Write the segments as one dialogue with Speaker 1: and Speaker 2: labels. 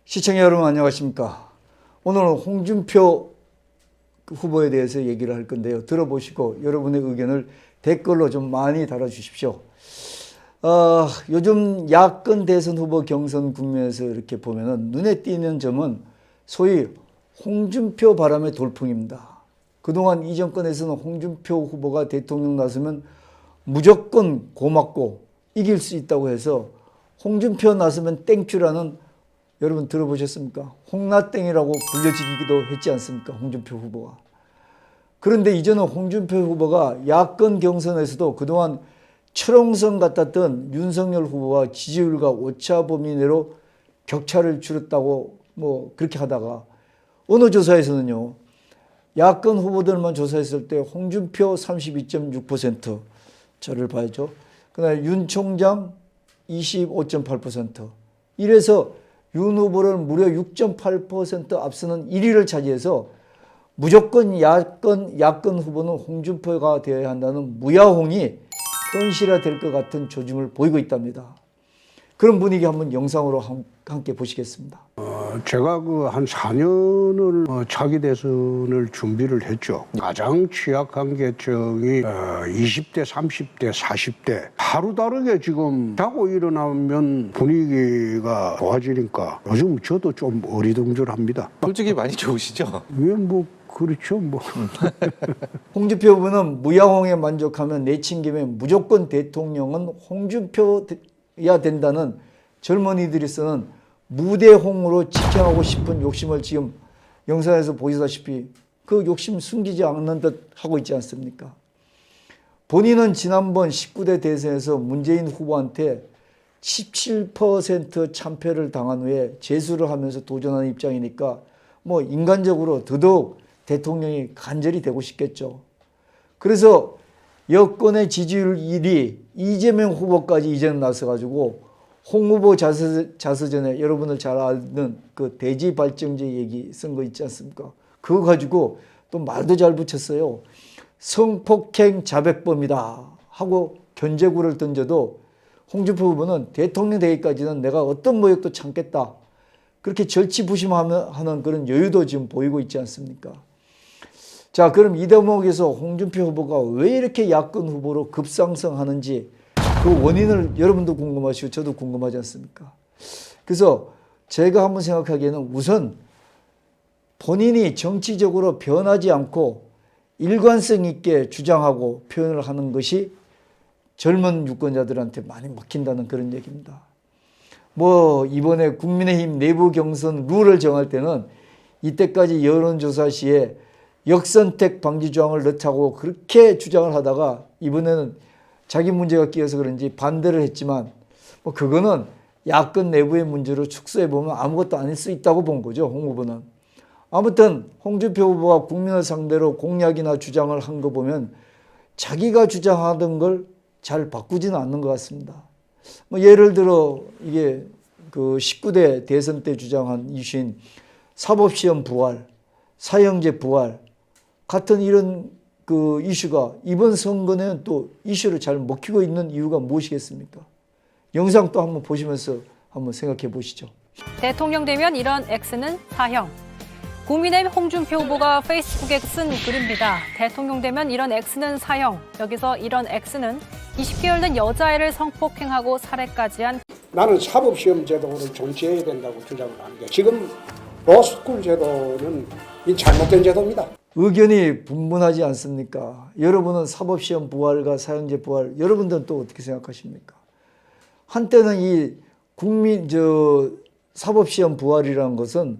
Speaker 1: 시청자 여러분 안녕하십니까. 오늘은 홍준표 후보에 대해서 얘기를 할 건데요. 들어보시고 여러분의 의견을 댓글로 좀 많이 달아주십시오. 요즘 야권 대선 후보 경선 국면에서 이렇게 보면은 눈에 띄는 점은 소위 홍준표 바람의 돌풍입니다. 그동안 이 정권에서는 홍준표 후보가 대통령 나서면 무조건 고맙고 이길 수 있다고 해서 홍준표 나서면 땡큐라는, 여러분 들어보셨습니까? 홍나땡이라고 불려지기도 했지 않습니까? 홍준표 후보가. 그런데 이제는 홍준표 후보가 야권 경선에서도 그동안 철옹성 같았던 윤석열 후보와 지지율과 오차 범위 내로 격차를 줄였다고 그렇게 하다가 어느 조사에서는요, 야권 후보들만 조사했을 때 홍준표 32.6%, 저를 봐야죠. 그다음에 윤 총장 25.8%, 이래서 윤 후보를 무려 6.8% 앞서는 1위를 차지해서 무조건 야권 후보는 홍준표가 되어야 한다는 무야홍이 현실화될 것 같은 조짐을 보이고 있답니다. 그런 분위기 한번 영상으로 함께 보시겠습니다.
Speaker 2: 제가 한 4년을 차기 대선을 준비를 했죠. 가장 취약한 계층이 20대, 30대, 40대. 하루 다르게 지금 자고 일어나면 분위기가 좋아지니까 요즘 저도 좀 어리둥절합니다.
Speaker 3: 솔직히 많이 좋으시죠?
Speaker 2: 왜 그렇죠
Speaker 1: 홍준표 후보는 무야홍에 만족하면 내친 김에 무조건 대통령은 홍준표야 된다는 젊은이들이 쓰는 무대홍으로 지켜가고 싶은 욕심을 지금 영상에서 보시다시피 그 욕심 숨기지 않는 듯 하고 있지 않습니까? 본인은 지난번 19대 대선에서 문재인 후보한테 17% 참패를 당한 후에 재수를 하면서 도전하는 입장이니까 인간적으로 더더욱 대통령이 간절히 되고 싶겠죠. 그래서 여권의 지지율 1위 이재명 후보까지 이제는 나서가지고 홍 후보 자서전에 여러분들 잘 아는 그 대지발정제 얘기 쓴 거 있지 않습니까? 그거 가지고 또 말도 잘 붙였어요. 성폭행 자백범이다 하고 견제구를 던져도 홍준표 후보는 대통령 되기까지는 내가 어떤 모욕도 참겠다, 그렇게 절치부심하는 그런 여유도 지금 보이고 있지 않습니까? 자, 그럼 이 대목에서 홍준표 후보가 왜 이렇게 야권 후보로 급상승하는지 그 원인을 여러분도 궁금하시고 저도 궁금하지 않습니까? 그래서 제가 한번 생각하기에는 우선 본인이 정치적으로 변하지 않고 일관성 있게 주장하고 표현을 하는 것이 젊은 유권자들한테 많이 먹힌다는 그런 얘기입니다. 이번에 국민의힘 내부 경선 룰을 정할 때는 이때까지 여론조사 시에 역선택 방지 조항을 넣자고 그렇게 주장을 하다가 이번에는 자기 문제가 끼어서 그런지 반대를 했지만 그거는 야권 내부의 문제로 축소해보면 아무것도 아닐 수 있다고 본 거죠, 홍 후보는. 아무튼 홍준표 후보가 국민을 상대로 공약이나 주장을 한 거 보면 자기가 주장하던 걸 잘 바꾸지는 않는 것 같습니다. 예를 들어 이게 그 19대 대선 때 주장한 이슈인 사법시험 부활, 사형제 부활 같은 이런 그 이슈가 이번 선거는 또 이슈를 잘 먹히고 있는 이유가 무엇이겠습니까? 영상 또 한번 보시면서 한번 생각해 보시죠.
Speaker 4: 대통령 되면 이런 X는 사형. 국민의힘 홍준표 후보가 페이스북에 쓴 글입니다. 대통령 되면 이런 X는 사형. 여기서 이런 X는 20개월 된 여자아이를 성폭행하고 살해까지 한.
Speaker 2: 나는 사법시험 제도를 존치해야 된다고 주장을 하는데 지금 로스쿨 제도는 이 잘못된 제도입니다.
Speaker 1: 의견이 분분하지 않습니까? 여러분은 사법시험 부활과 사형제 부활, 여러분들은 또 어떻게 생각하십니까? 한때는 이 사법시험 부활이라는 것은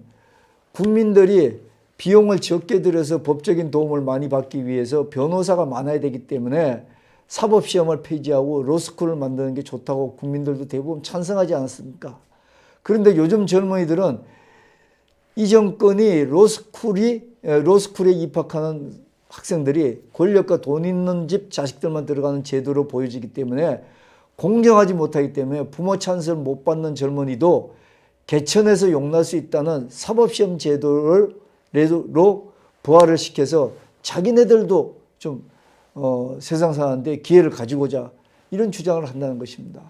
Speaker 1: 국민들이 비용을 적게 들여서 법적인 도움을 많이 받기 위해서 변호사가 많아야 되기 때문에 사법시험을 폐지하고 로스쿨을 만드는 게 좋다고 국민들도 대부분 찬성하지 않았습니까? 그런데 요즘 젊은이들은 이 정권이 로스쿨에 입학하는 학생들이 권력과 돈 있는 집 자식들만 들어가는 제도로 보여지기 때문에 공정하지 못하기 때문에 부모 찬스를 못 받는 젊은이도 개천에서 용날 수 있다는 사법시험 제도로 부활을 시켜서 자기네들도 좀 세상 사는데 기회를 가지고자 이런 주장을 한다는 것입니다.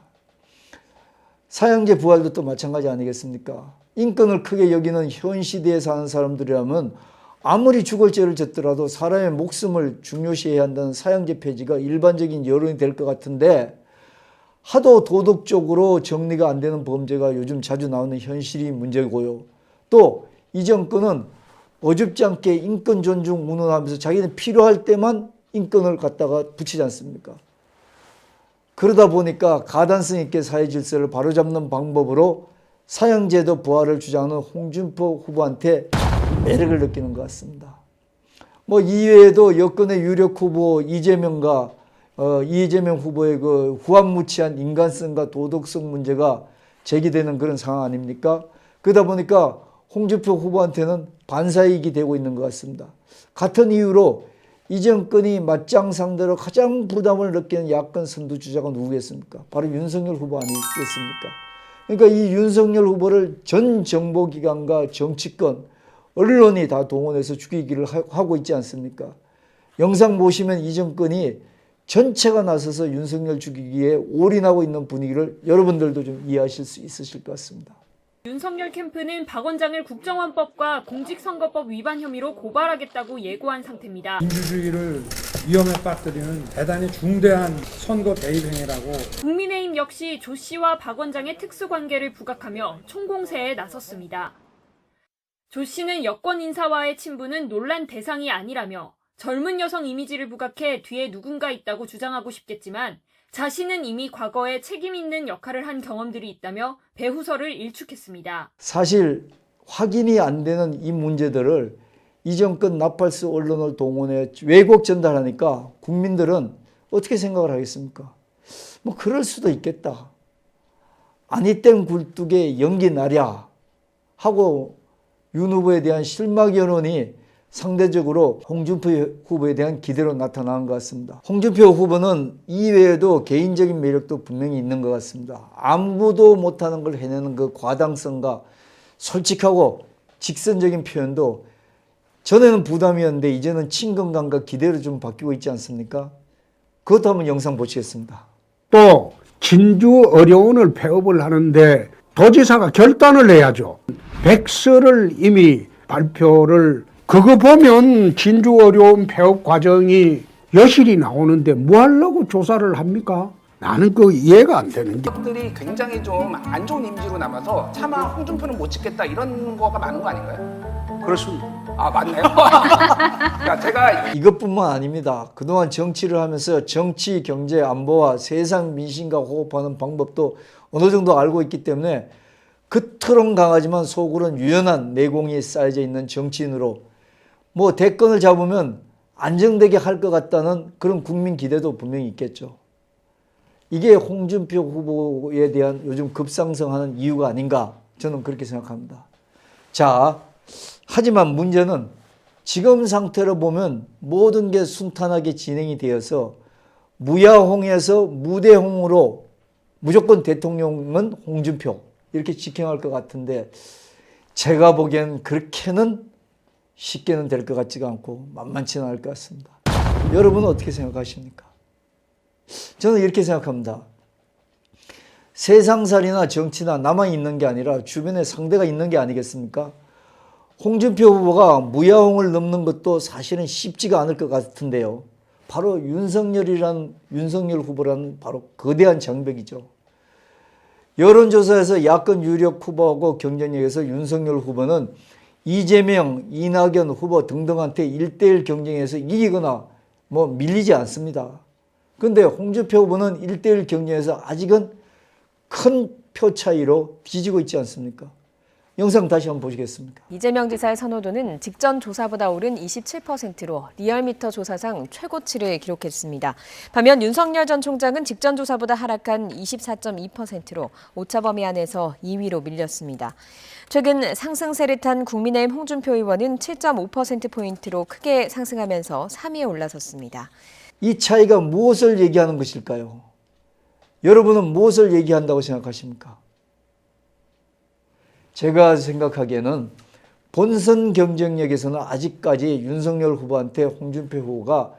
Speaker 1: 사형제 부활도 또 마찬가지 아니겠습니까? 인권을 크게 여기는 현 시대에 사는 사람들이라면 아무리 죽을 죄를 졌더라도 사람의 목숨을 중요시해야 한다는 사형제 폐지가 일반적인 여론이 될 것 같은데 하도 도덕적으로 정리가 안 되는 범죄가 요즘 자주 나오는 현실이 문제고요. 또 이 정권은 어줍지 않게 인권 존중 운운하면서 자기는 필요할 때만 인권을 갖다가 붙이지 않습니까? 그러다 보니까 가단성 있게 사회 질서를 바로잡는 방법으로 사형제도 부활을 주장하는 홍준표 후보한테 매력을 느끼는 것 같습니다. 뭐 이외에도 여권의 유력 후보 이재명 후보의 그 후한무치한 인간성과 도덕성 문제가 제기되는 그런 상황 아닙니까? 그러다 보니까 홍준표 후보한테는 반사이익이 되고 있는 것 같습니다. 같은 이유로 이 정권이 맞짱 상대로 가장 부담을 느끼는 야권 선두 주자가 누구겠습니까? 바로 윤석열 후보 아니겠습니까? 그러니까 이 윤석열 후보를 전 정보기관과 정치권, 언론이 다 동원해서 죽이기를 하고 있지 않습니까? 영상 보시면 이 정권이 전체가 나서서 윤석열 죽이기에 올인하고 있는 분위기를 여러분들도 좀 이해하실 수 있으실 것 같습니다.
Speaker 3: 윤석열 캠프는 박 원장을 국정원법과 공직선거법 위반 혐의로 고발하겠다고 예고한 상태입니다.
Speaker 5: 민주주의를 위험에 빠뜨리는 대단히 중대한 선거 개입 행위라고.
Speaker 3: 국민의힘 역시 조 씨와 박 원장의 특수관계를 부각하며 총공세에 나섰습니다. 조 씨는 여권 인사와의 친분은 논란 대상이 아니라며 젊은 여성 이미지를 부각해 뒤에 누군가 있다고 주장하고 싶겠지만 자신은 이미 과거에 책임 있는 역할을 한 경험들이 있다며 배후설을 일축했습니다.
Speaker 1: 사실 확인이 안 되는 이 문제들을 이 정권 나팔수 언론을 동원해 왜곡 전달하니까 국민들은 어떻게 생각을 하겠습니까? 뭐 그럴 수도 있겠다. 아니 땡 굴뚝에 연기 나랴 하고 윤 후보에 대한 실망 여론이 상대적으로 홍준표 후보에 대한 기대로 나타나는 것 같습니다. 홍준표 후보는 이외에도 개인적인 매력도 분명히 있는 것 같습니다. 아무도 못하는 걸 해내는 그 과당성과 솔직하고 직선적인 표현도 전에는 부담이었는데 이제는 친근감과 기대로 좀 바뀌고 있지 않습니까? 그것도 한번 영상 보시겠습니다.
Speaker 2: 또 진주 어려운을 폐업을 하는데 도지사가 결단을 해야죠. 백서를 이미 발표를 그거 보면 진주 어려운 폐업 과정이 여실히 나오는데 뭐 하려고 조사를 합니까? 나는 그 이해가 안 되는 게.
Speaker 6: 들이 굉장히 좀 안 좋은 이미지로 남아서 차마 홍준표는 못 찍겠다 이런 거가 많은 거 아닌가요?
Speaker 2: 그렇습니다.
Speaker 6: 아 맞네요. 그러니까 제가
Speaker 1: 이것뿐만 아닙니다. 그동안 정치를 하면서 정치, 경제, 안보와 세상 민심과 호흡하는 방법도 어느 정도 알고 있기 때문에 겉으로는 강하지만 속으로는 유연한 내공이 쌓여져 있는 정치인으로 뭐 대권을 잡으면 안정되게 할 것 같다는 그런 국민 기대도 분명히 있겠죠. 이게 홍준표 후보에 대한 요즘 급상승하는 이유가 아닌가 저는 그렇게 생각합니다. 자, 하지만 문제는 지금 상태로 보면 모든 게 순탄하게 진행이 되어서 무야홍에서 무대홍으로 무조건 대통령은 홍준표 이렇게 직행할 것 같은데 제가 보기엔 그렇게는 쉽게는 될 것 같지가 않고 만만치는 않을 것 같습니다. 여러분은 어떻게 생각하십니까? 저는 이렇게 생각합니다. 세상살이나 정치나 나만 있는 게 아니라 주변에 상대가 있는 게 아니겠습니까? 홍준표 후보가 무야홍을 넘는 것도 사실은 쉽지가 않을 것 같은데요. 바로 윤석열 후보라는 바로 거대한 장벽이죠. 여론조사에서 야권 유력 후보하고 경쟁력에서 윤석열 후보는 이재명, 이낙연 후보 등등한테 1대1 경쟁에서 이기거나 뭐 밀리지 않습니다. 그런데 홍준표 후보는 1대1 경쟁에서 아직은 큰 표 차이로 뒤지고 있지 않습니까? 영상 다시 한번 보시겠습니까?
Speaker 7: 이재명 지사의 선호도는 직전 조사보다 오른 27%로 리얼미터 조사상 최고치를 기록했습니다. 반면 윤석열 전 총장은 직전 조사보다 하락한 24.2%로 오차 범위 안에서 2위로 밀렸습니다. 최근 상승세를 탄 국민의힘 홍준표 의원은 7.5%포인트로 크게 상승하면서 3위에 올라섰습니다.
Speaker 1: 이 차이가 무엇을 얘기하는 것일까요? 여러분은 무엇을 얘기한다고 생각하십니까? 제가 생각하기에는 본선 경쟁력에서는 아직까지 윤석열 후보한테 홍준표 후보가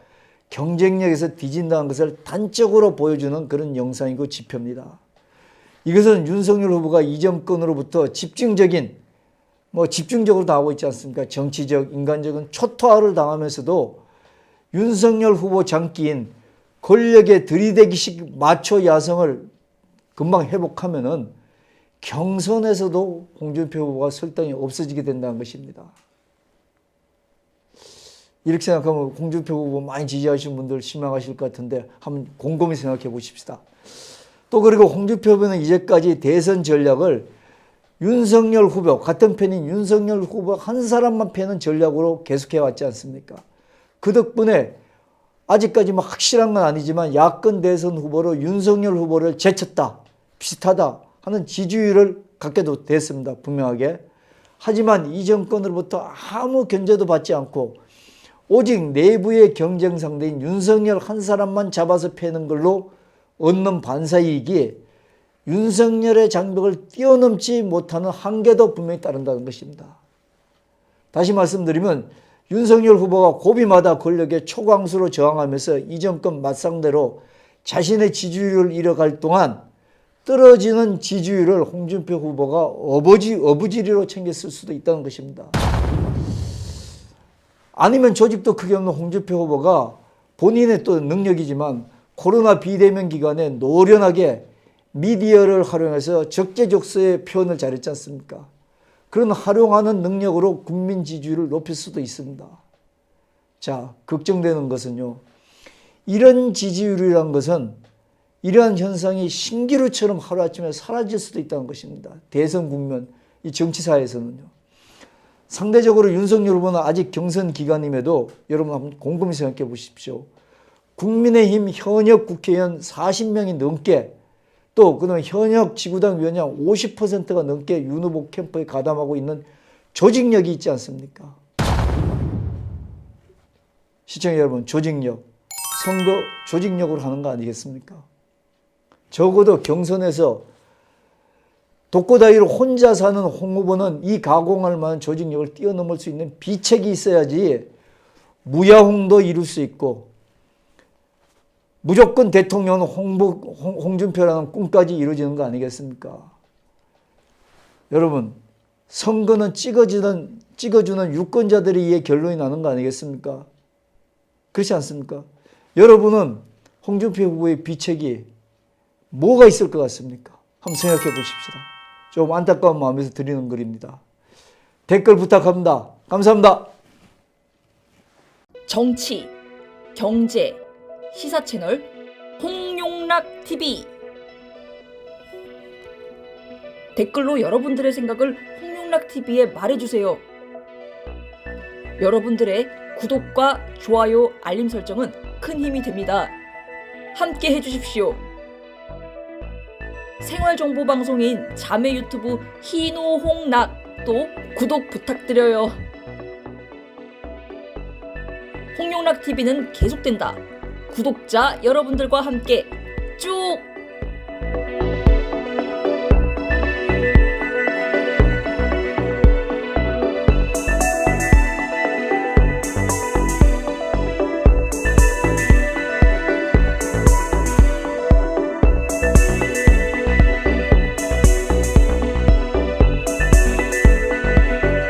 Speaker 1: 경쟁력에서 뒤진다는 것을 단적으로 보여주는 그런 영상이고 지표입니다. 이것은 윤석열 후보가 이 정권으로부터 집중적으로 당하고 있지 않습니까? 정치적, 인간적인 초토화를 당하면서도 윤석열 후보 장기인 권력의 들이대기식 마초 야성을 금방 회복하면은 경선에서도 홍준표 후보가 설당이 없어지게 된다는 것입니다. 이렇게 생각하면 홍준표 후보 많이 지지하시는 분들 실망하실 것 같은데 한번 곰곰이 생각해 보십시다. 또 그리고 홍준표 후보는 이제까지 대선 전략을 윤석열 후보, 같은 편인 윤석열 후보 한 사람만 패는 전략으로 계속해 왔지 않습니까? 그 덕분에 아직까지 확실한 건 아니지만 야권 대선 후보로 윤석열 후보를 제쳤다, 비슷하다 하는 지지율을 갖게도 됐습니다. 분명하게. 하지만 이 정권으로부터 아무 견제도 받지 않고 오직 내부의 경쟁 상대인 윤석열 한 사람만 잡아서 패는 걸로 얻는 반사이익이 윤석열의 장벽을 뛰어넘지 못하는 한계도 분명히 따른다는 것입니다. 다시 말씀드리면 윤석열 후보가 고비마다 권력의 초강수로 저항하면서 이 정권 맞상대로 자신의 지지율을 잃어갈 동안 떨어지는 지지율을 홍준표 후보가 어부지리로 챙겼을 수도 있다는 것입니다. 아니면 조직도 크게 없는 홍준표 후보가 본인의 또 능력이지만 코로나 비대면 기간에 노련하게 미디어를 활용해서 적재적소의 표현을 잘했지 않습니까? 그런 활용하는 능력으로 국민 지지율을 높일 수도 있습니다. 자, 걱정되는 것은요. 이런 지지율이란 것은 이러한 현상이 신기루처럼 하루아침에 사라질 수도 있다는 것입니다. 대선 국면, 이 정치사에서는요. 상대적으로 윤석열 후보는 아직 경선 기간임에도 여러분 한번 곰곰이 생각해 보십시오. 국민의힘 현역 국회의원 40명이 넘게 또 그다음에 현역 지구당 위원장 50%가 넘게 윤 후보 캠프에 가담하고 있는 조직력이 있지 않습니까? 시청자 여러분, 조직력, 선거 조직력으로 하는 거 아니겠습니까? 적어도 경선에서 독고다이로 혼자 사는 홍 후보는 이 가공할 만한 조직력을 뛰어넘을 수 있는 비책이 있어야지 무야홍도 이룰 수 있고 무조건 대통령은 홍준표라는 꿈까지 이루어지는 거 아니겠습니까? 여러분, 선거는 찍어주는 유권자들에 의해 결론이 나는 거 아니겠습니까? 그렇지 않습니까? 여러분은 홍준표 후보의 비책이 뭐가 있을 것 같습니까? 한번 생각해 보십시다. 좀 안타까운 마음에서 드리는 글입니다. 댓글 부탁합니다. 감사합니다.
Speaker 8: 정치, 경제, 시사 채널 홍용락 TV. 댓글로 여러분들의 생각을 홍용락 TV에 말해주세요. 여러분들의 구독과 좋아요, 알림 설정은 큰 힘이 됩니다. 함께 해주십시오. 생활정보방송인 자매 유튜브 희노홍락도 구독 부탁드려요. 홍용락 TV는 계속된다. 구독자 여러분들과 함께 쭉